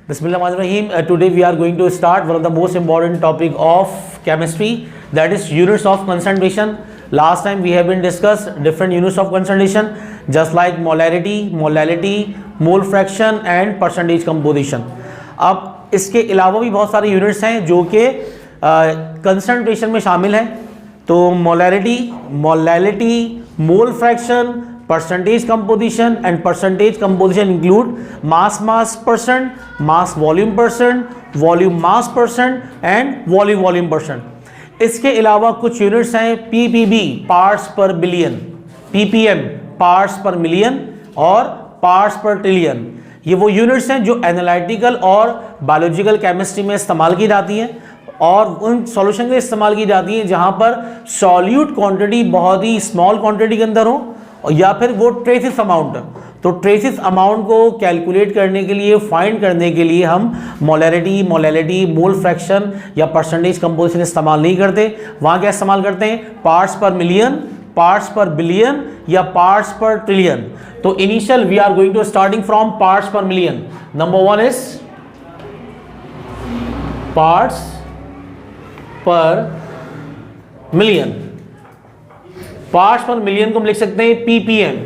Bismillahirrahmanirrahim. Today we are going to start one of the most important topic of chemistry, that is units of concentration. Last time we have been discussed different units of concentration just like molarity, molality, mole fraction and percentage composition. अब इसके अलावा भी बहुत सारे units हैं जो कि concentration में शामिल हैं. तो molarity, molality, mole fraction, percentage composition, and percentage composition include mass percent, mass volume percent, volume mass percent and volume percent. इसके अलावा कुछ यूनिट्स हैं ppb parts per billion, ppm parts per million और parts per trillion. ये वो units हैं जो analytical और बायोलॉजिकल केमिस्ट्री में इस्तेमाल की जाती हैं और उन सॉल्यूशन के लिए इस्तेमाल की जाती हैं जहां पर सॉल्यूट क्वांटिटी बहुत ही स्मॉल क्वांटिटी के अंदर हो या फिर वो ट्रेसिस अमाउंट. तो ट्रेसिस अमाउंट को कैलकुलेट करने के लिए, फाइंड करने के लिए हम मोलैरिटी, मोलालिटी, मोल फ्रैक्शन या परसेंटेज कंपोजिशन इस्तेमाल नहीं करते. वहाँ क्या इस्तेमाल करते हैं? Parts per million, parts per billion या पार्ट्स पर ट्रिलियन. तो initial we are going to starting from parts per million. Number one is parts per million. Parts per million को हम लिख सकते हैं पीपीएम.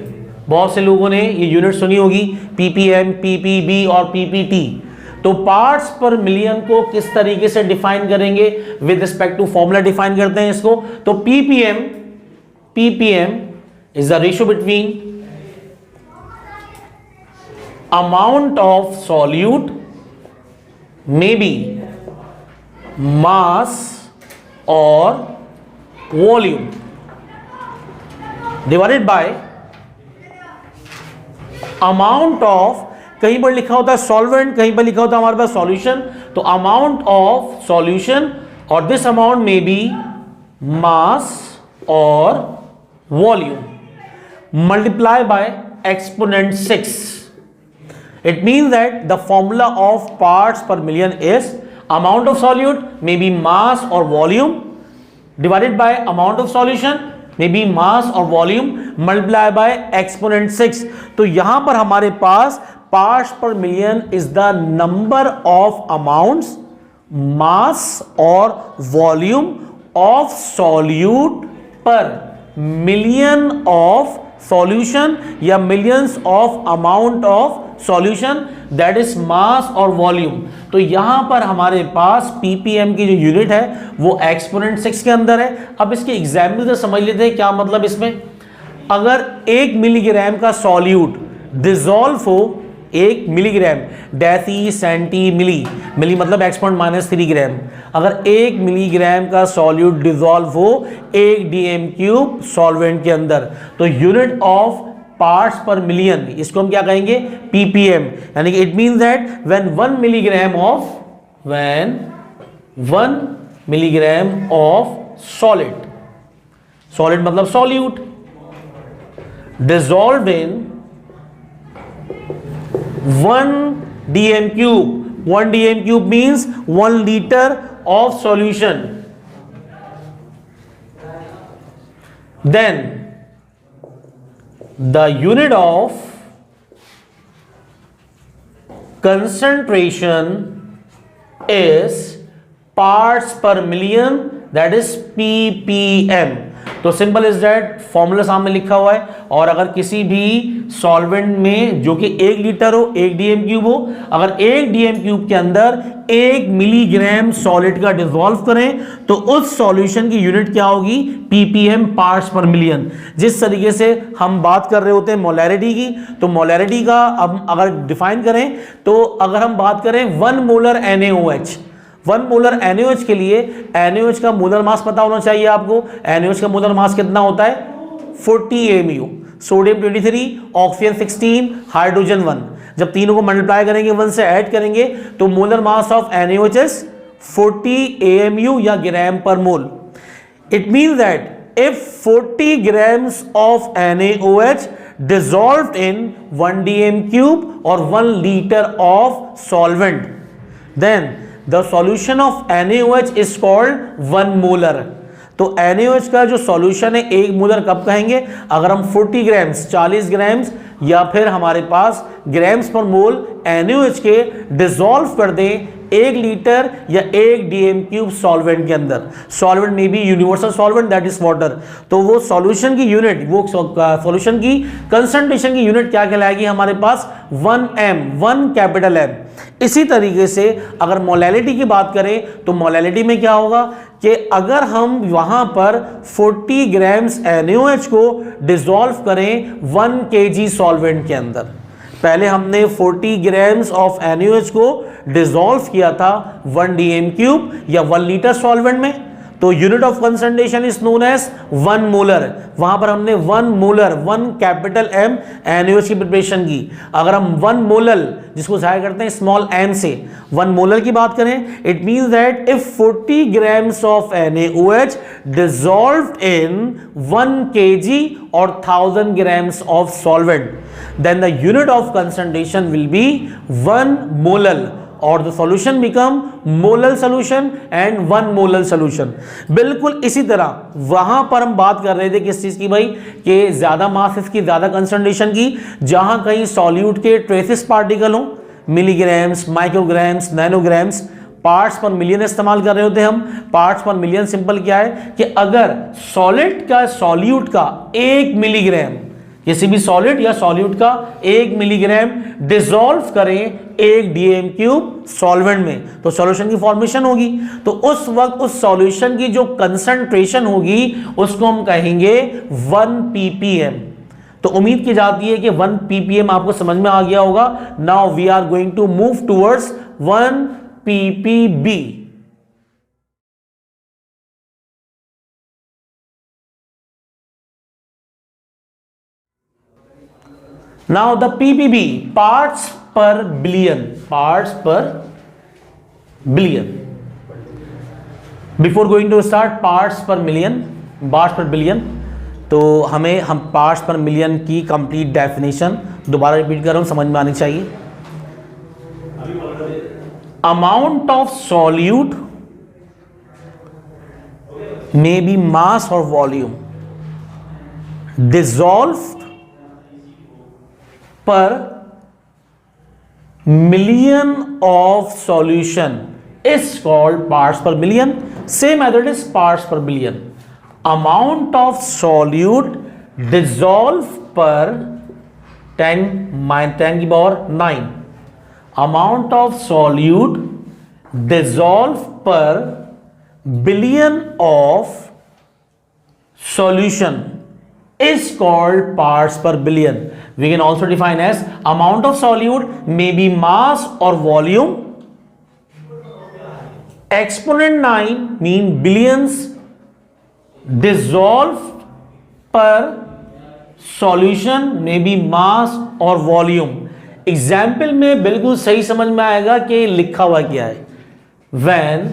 बहुत से लोगों ने ये यूनिट सुनी होगी, पीपीएम, पीपीबी और पीपीटी. तो पार्ट्स पर मिलियन को किस तरीके से डिफाइन करेंगे? With respect to formula define करते हैं इसको. तो PPM is the ratio between amount of solute may be mass और volume divided by amount of, कहीं पर लिखा होता है सॉल्वेंट, कहीं पर लिखा होता है हमारे पास सॉल्यूशन. तो अमाउंट ऑफ सॉल्यूशन और this amount may be mass और volume multiply by exponent 6. It means that the formula of parts per million is amount of solute may be mass or volume divided by amount of solution may be mass or volume multiplied by exponent 6. तो यहां पर हमारे पास parts per million is the number of amounts, mass और volume of solute per million of solution या millions of amount of solution, that is mass और volume. तो यहां पर हमारे पास ppm की जो यूनिट है वो एक्सपोनेंट 6 के अंदर है. अब इसके एग्जाम्पल से समझ लेते हैं क्या मतलब इसमें. अगर 1 मिलीग्राम का सॉल्यूट डिसॉल्व हो, 1 मिलीग्राम, डेसी सेंटी मिली, मिली मतलब एक्सपोनेंट -3 ग्राम. अगर 1 मिलीग्राम का सॉल्यूट डिसॉल्व हो 1 dm³ सॉल्वेंट के अंदर, तो unit of parts per million, इसको हम क्या कहेंगे? ppm. यानी कि it means that when 1 milligram of solid, solid मतलब solute, dissolved in 1 dm³. 1 dm³ means 1 liter of solution. Then the unit of concentration is parts per million, that is ppm. तो simple is that, formula सामने लिखा हुआ है. और अगर किसी भी सॉल्वेंट में जो कि 1 लीटर हो, 1 dm³ हो, अगर 1 dm³ के अंदर 1 मिलीग्राम सॉलिड का डिसॉल्व करें तो उस सॉल्यूशन की यूनिट क्या होगी? ppm parts per million. जिस तरीके से हम बात कर रहे होते हैं मोलैरिटी की, तो मोलैरिटी का अब अगर डिफाइन करें तो अगर हम बात करें 1 मोलर NaOH, 1 मोलर NaOH के लिए NaOH का मोलर मास पता होना चाहिए आपको. NaOH का मोलर मास कितना होता है? 40 AMU. Sodium 23, oxygen 16, hydrogen 1. जब तीनों को मल्टीप्लाई करेंगे, 1 से ऐड करेंगे, तो molar mass of NaOH is 40 AMU या gram per mole. It means that if 40 grams of NaOH dissolved in 1 dm³ or 1 liter of solvent, then the solution of NaOH is called 1 molar. तो NaOH का जो solution है 1 molar कब कहेंगे? अगर हम 40 grams 40 grams या फिर हमारे पास ग्राम्स पर मोल NaOH के डिसॉल्व कर दें 1 लीटर या 1 DM³ सॉल्वेंट के अंदर। सॉल्वेंट में भी universal solvent that is water. तो वो सॉल्यूशन की यूनिट, वो सॉल्यूशन की कंसंट्रेशन की यूनिट क्या कहलाएगी हमारे पास? 1m, 1 capital M। इसी तरीके से अगर मोलैलिटी की बात करें तो मोलैलिटी में क्या होगा कि अगर हम वहां पर 40 ग्राम्स NaOH को डिसॉल्व करें 1 kg सॉल्वेंट के अंदर, पहले हमने 40 ग्राम्स ऑफ NaOH को डिसॉल्व किया था 1 DM³ या 1 लीटर सॉल्वेंट में, तो unit of concentration is known as 1 molar. वहां पर हमने 1 मोलर 1 कैपिटल M NaOH की प्रिपरेशन की। अगर हम 1 मोलर, जिसको जाहिर करते हैं स्मॉल m से, 1 मोलर की बात करें, it means that if 40 grams of NaOH dissolved in 1 kg or 1000 grams of solvent, then the unit of concentration will be 1 molar और the solution become molar solution and 1 molar solution. बिल्कुल इसी तरह वहां पर हम बात कर रहे थे किस चीज की भाई, कि ज्यादा मास इसकी, ज्यादा कंसंट्रेशन की, जहां कहीं सॉल्यूट के ट्रेसेस पार्टिकल हो, milligrams, micrograms, nanograms, parts per million इस्तेमाल कर रहे होते हैं हम। पार्ट्स पर मिलियन सिंपल क्या है कि अगर सॉलिड का, सॉल्यूट का 1 मिलीग्राम, किसी भी सॉलिड या सॉल्यूट का 1 मिलीग्राम डिसॉल्व करें 1 DM³ सॉल्वेंट में, तो सॉल्यूशन की फॉर्मेशन होगी। तो उस वक्त उस सॉल्यूशन की जो कंसंट्रेशन होगी उसको हम कहेंगे 1 ppm। तो उम्मीद की जाती है कि 1 ppm आपको समझ में आ गया होगा। Now we are going to move towards 1 ppb। Now the ppb, parts per billion, parts per billion. Before going to start parts per million, parts per billion, तो हम parts per million की complete definition दोबारा repeat कर रहा हूं, समझ में आनी चाहिए। Amount of solute may be mass or volume dissolved per million of solution is called parts per million. Same method is parts per billion. Amount of solute dissolved per 10 की power 9, amount of solute dissolved per billion of solution is called parts per billion. We can also define as amount of solute may be mass or volume. Exponent 9 mean billions dissolved per solution may be mass or volume. Example में बिल्कुल सही समझ में आएगा कि लिखा हुआ क्या है। When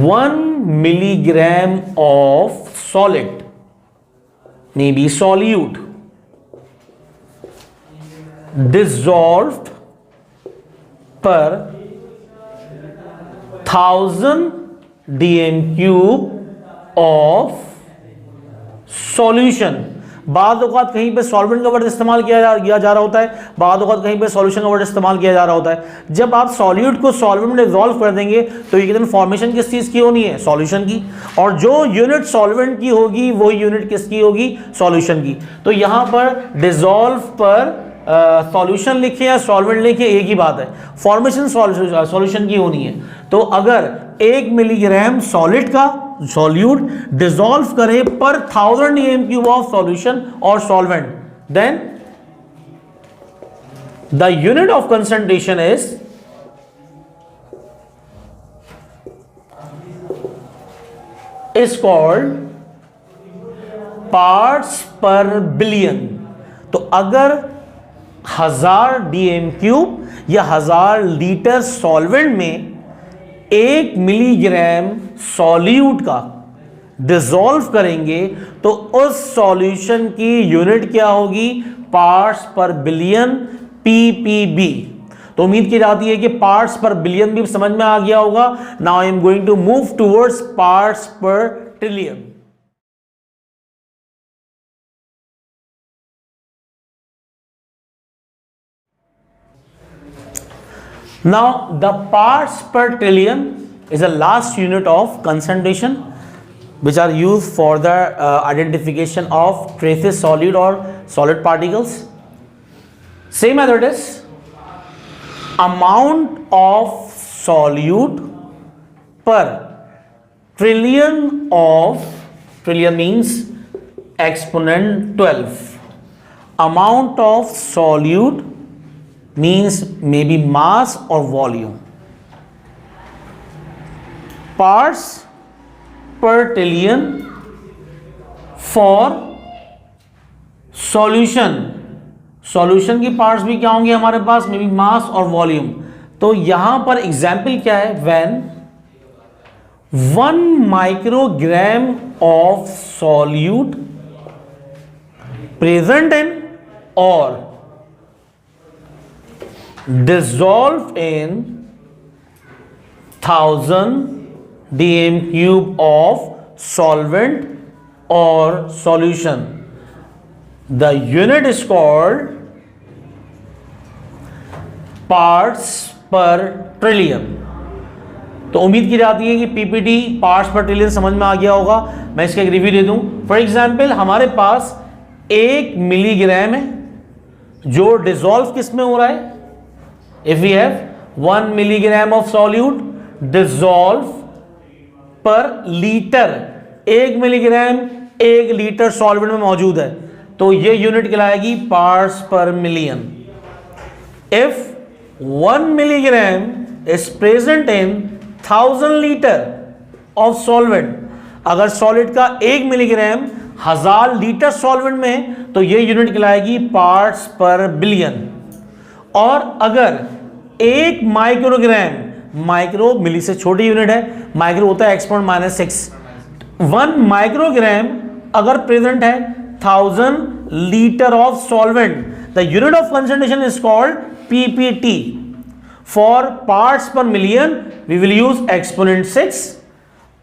1 milligram of solid may be solute dissolved per 1000 DM³ of solution। बाद औक़ात कहीं पे सॉल्वेंट का वर्ड इस्तेमाल किया जा रहा होता है, बाद औक़ात कहीं पे सॉल्यूशन का वर्ड इस्तेमाल किया जा रहा होता है। जब आप सॉल्यूट को सॉल्वेंट में डिसॉल्व कर देंगे तो ये फॉर्मेशन किस चीज़ की होनी है? सॉल्यूशन की। और जो यूनिट सॉल्वेंट की होगी वही यूनिट किसकी होगी? सॉल्यूशन की। तो यहाँ पर डिसॉल्व पर सॉल्यूशन लिखे या सॉल्वेंट लिखे एक ही बात है, फॉर्मेशन सॉल्यूशन की होनी है। तो अगर 1 मिलीग्राम सॉलिड का सॉल्यूट डिसॉल्व करे पर 1000 DM³ ऑफ सॉल्यूशन और solvent, then the unit of concentration is called parts per billion. तो अगर 1000 DM³ या 1000 लीटर सॉल्वेंट में 1 मिलीग्राम सॉल्यूट का डिसॉल्व करेंगे तो उस सॉल्यूशन की यूनिट क्या होगी? Parts per billion, ppb। तो उम्मीद की जाती है कि पार्ट्स पर बिलियन भी समझ में आ गया होगा. Now I am going to move towards parts per trillion. Now the parts per trillion is the last unit of concentration which are used for the identification of traces solid or solid particles. Same method is amount of solute per trillion of, trillion means exponent 12. Amount of solute means maybe mass or volume. Parts per trillion for solution. Solution की parts भी क्या होंगे हमारे पास, मे be mass और volume. तो यहां पर example क्या है, when 1 microgram of solute present in और dissolved in 1000 dm cube of solvent or solution. The unit is called parts per trillion. तो उम्मीद की जाती है कि पीपीटी पार्ट्स पर ट्रिलियन समझ में आ गया होगा. मैं इसका एक रिव्यू दे दूं. फॉर एग्जाम्पल हमारे पास 1 मिलीग्राम है जो डिसॉल्व किस में हो रहा है. If we have 1 milligram of solute dissolve per liter, 1 milligram 1 litre solvent में मौजूद है, तो ये यूनिट कहलाएगी parts per million. If 1 milligram is present in 1000 liter of solvent, अगर सॉलिड का 1 मिलीग्राम 1000 लीटर सॉल्वेंट में है तो ये यूनिट कहलाएगी पार्ट्स पर बिलियन. और अगर 1 माइक्रोग्राम, माइक्रो मिली से छोटी यूनिट है, माइक्रो होता है एक्सपोनेंट -6, 1 माइक्रोग्राम अगर प्रेजेंट है 1000 litre of solvent, the unit of concentration is called PPT. For parts per million we will use exponent 6,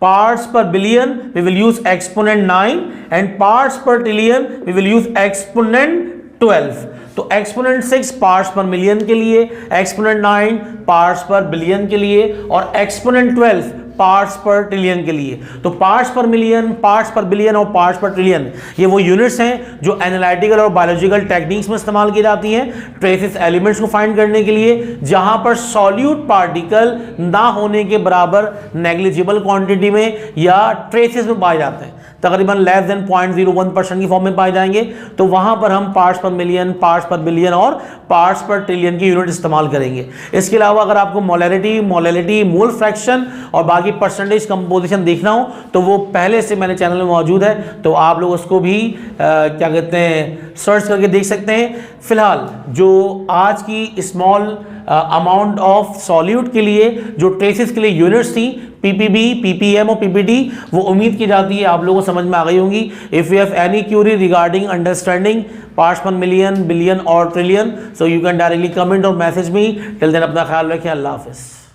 parts per billion we will use exponent 9 and parts per trillion we will use exponent 12. तो exponent 6 parts per million के लिए, exponent 9 parts per billion के लिए और exponent 12 parts per trillion के लिए. तो parts per million, parts per billion और पार्ट्स पर ट्रिलियन ये वो यूनिट्स हैं जो एनालिटिकल और बायोलॉजिकल टेक्निक्स में इस्तेमाल की जाती हैं ट्रेसेस एलिमेंट्स को फाइंड करने के लिए, जहां पर सॉल्यूट पार्टिकल ना होने के बराबर नेग्लिजिबल क्वांटिटी में या ट्रेसेस में पाए जाते हैं, तकरीबन लेस देन 0.01% की फॉर्म में पाए जाएंगे. तो वहां पर हम parts per million, parts per billion और पार्ट्स पर ट्रिलियन की यूनिट इस्तेमाल करेंगे. इसके अलावा अगर आपको मोलैलिटी, मोल फ्रैक्शन और बाकी परसेंटेज कंपोजिशन देखना हो तो वो पहले से मेरे चैनल में मौजूद है, तो आप लोग उसको भी क्या कहते हैं सर्च करके देख सकते हैं. फिलहाल जो आज की स्मॉल अमाउंट ऑफ सॉल्यूट के लिए जो ट्रेसेस के लिए यूनिट्स थी पीपीबी, पीपीएम और पीपीटी, वो उम्मीद की जाती है आप लोगों को समझ में आ गई होंगी. If you have any Curie regarding understanding parts per million, billion और trillion, so you can directly comment और मैसेज मी. टिल देन अपना ख्याल रखें. अल्लाह हाफिज़.